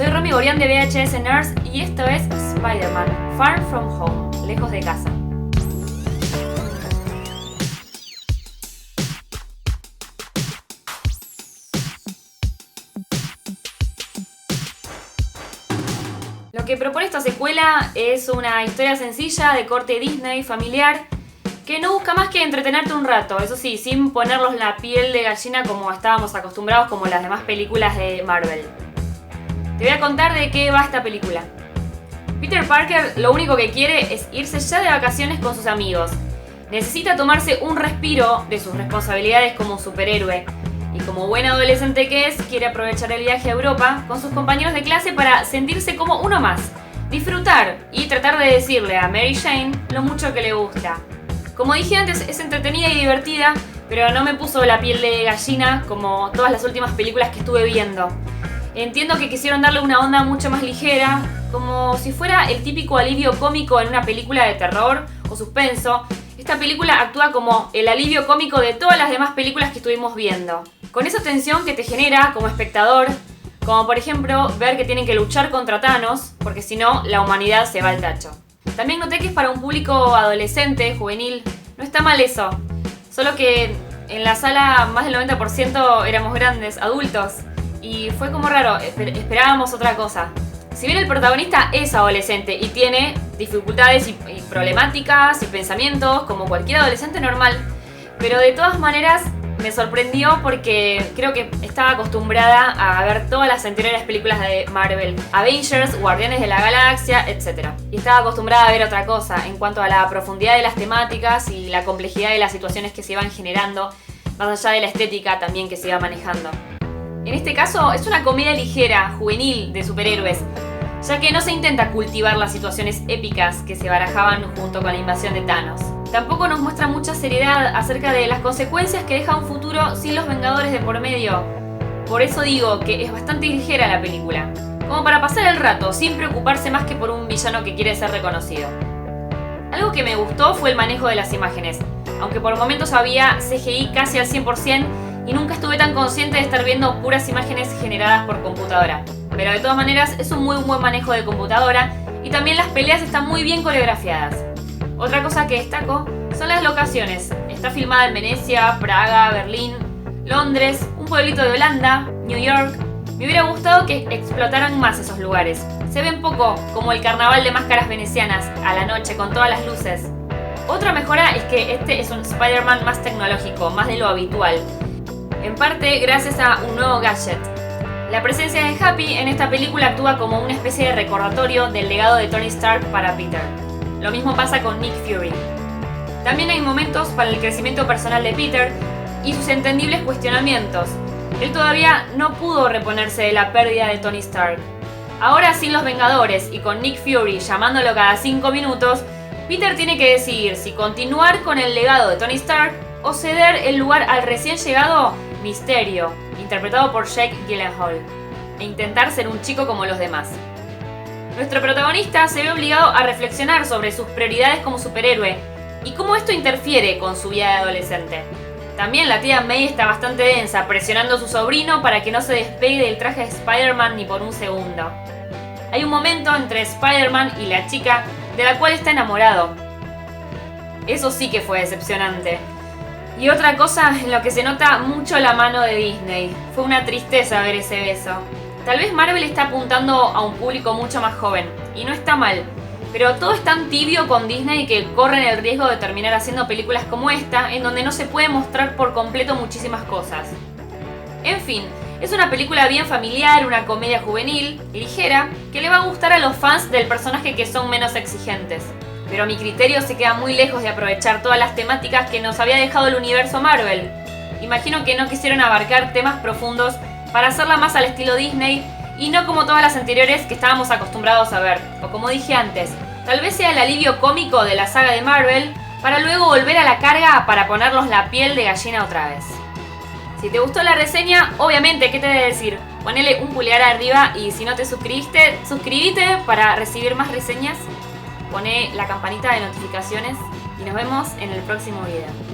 Soy Romy Gorián de VHS Nerds y esto es Spider-Man Far From Home, lejos de casa. Lo que propone esta secuela es una historia sencilla de corte Disney, familiar, que no busca más que entretenerte un rato, eso sí, sin ponerlos la piel de gallina como estábamos acostumbrados como las demás películas de Marvel. Te voy a contar de qué va esta película. Peter Parker lo único que quiere es irse ya de vacaciones con sus amigos. Necesita tomarse un respiro de sus responsabilidades como superhéroe. Y como buen adolescente que es, quiere aprovechar el viaje a Europa con sus compañeros de clase para sentirse como uno más, disfrutar y tratar de decirle a Mary Jane lo mucho que le gusta. Como dije antes, es entretenida y divertida, pero no me puso la piel de gallina como todas las últimas películas que estuve viendo. Entiendo que quisieron darle una onda mucho más ligera, como si fuera el típico alivio cómico en una película de terror o suspenso. Esta película actúa como el alivio cómico de todas las demás películas que estuvimos viendo. Con esa tensión que te genera como espectador, como por ejemplo ver que tienen que luchar contra Thanos, porque si no, la humanidad se va al tacho. También noté que es para un público adolescente, juvenil, no está mal eso. Solo que en la sala más del 90% éramos grandes, adultos, y fue como raro, esperábamos otra cosa. Si bien el protagonista es adolescente y tiene dificultades y problemáticas y pensamientos como cualquier adolescente normal, pero de todas maneras me sorprendió porque creo que estaba acostumbrada a ver todas las anteriores películas de Marvel, Avengers, Guardianes de la Galaxia, etc. Y estaba acostumbrada a ver otra cosa en cuanto a la profundidad de las temáticas y la complejidad de las situaciones que se iban generando, más allá de la estética también que se iba manejando. En este caso es una comedia ligera, juvenil, de superhéroes, ya que no se intenta cultivar las situaciones épicas que se barajaban junto con la invasión de Thanos. Tampoco nos muestra mucha seriedad acerca de las consecuencias que deja un futuro sin los Vengadores de por medio. Por eso digo que es bastante ligera la película, como para pasar el rato sin preocuparse más que por un villano que quiere ser reconocido. Algo que me gustó fue el manejo de las imágenes, aunque por momentos había CGI casi al 100% y nunca estuve tan consciente de estar viendo puras imágenes generadas por computadora. Pero de todas maneras es un muy buen manejo de computadora y también las peleas están muy bien coreografiadas. Otra cosa que destaco son las locaciones. Está filmada en Venecia, Praga, Berlín, Londres, un pueblito de Holanda, New York. Me hubiera gustado que explotaran más esos lugares. Se ven poco, como el carnaval de máscaras venecianas, a la noche con todas las luces. Otra mejora es que este es un Spider-Man más tecnológico, más de lo habitual. En parte gracias a un nuevo gadget. La presencia de Happy en esta película actúa como una especie de recordatorio del legado de Tony Stark para Peter. Lo mismo pasa con Nick Fury. También hay momentos para el crecimiento personal de Peter y sus entendibles cuestionamientos. Él todavía no pudo reponerse de la pérdida de Tony Stark. Ahora sin los Vengadores y con Nick Fury llamándolo cada 5 minutos, Peter tiene que decidir si continuar con el legado de Tony Stark o ceder el lugar al recién llegado Mysterio, interpretado por Jake Gyllenhaal, e intentar ser un chico como los demás. Nuestro protagonista se ve obligado a reflexionar sobre sus prioridades como superhéroe y cómo esto interfiere con su vida de adolescente. También la tía May está bastante densa, presionando a su sobrino para que no se despegue del traje de Spider-Man ni por un segundo. Hay un momento entre Spider-Man y la chica de la cual está enamorado. Eso sí que fue decepcionante. Y otra cosa en lo que se nota mucho la mano de Disney. Fue una tristeza ver ese beso. Tal vez Marvel está apuntando a un público mucho más joven, y no está mal, pero todo es tan tibio con Disney que corren el riesgo de terminar haciendo películas como esta, en donde no se puede mostrar por completo muchísimas cosas. En fin, es una película bien familiar, una comedia juvenil, ligera, que le va a gustar a los fans del personaje que son menos exigentes. Pero a mi criterio se queda muy lejos de aprovechar todas las temáticas que nos había dejado el universo Marvel. Imagino que no quisieron abarcar temas profundos para hacerla más al estilo Disney y no como todas las anteriores que estábamos acostumbrados a ver. O como dije antes, tal vez sea el alivio cómico de la saga de Marvel para luego volver a la carga para ponernos la piel de gallina otra vez. Si te gustó la reseña, obviamente, ¿qué te he de decir? Ponele un pulgar arriba y si no te suscribiste, suscríbete para recibir más reseñas. Poné la campanita de notificaciones y nos vemos en el próximo video.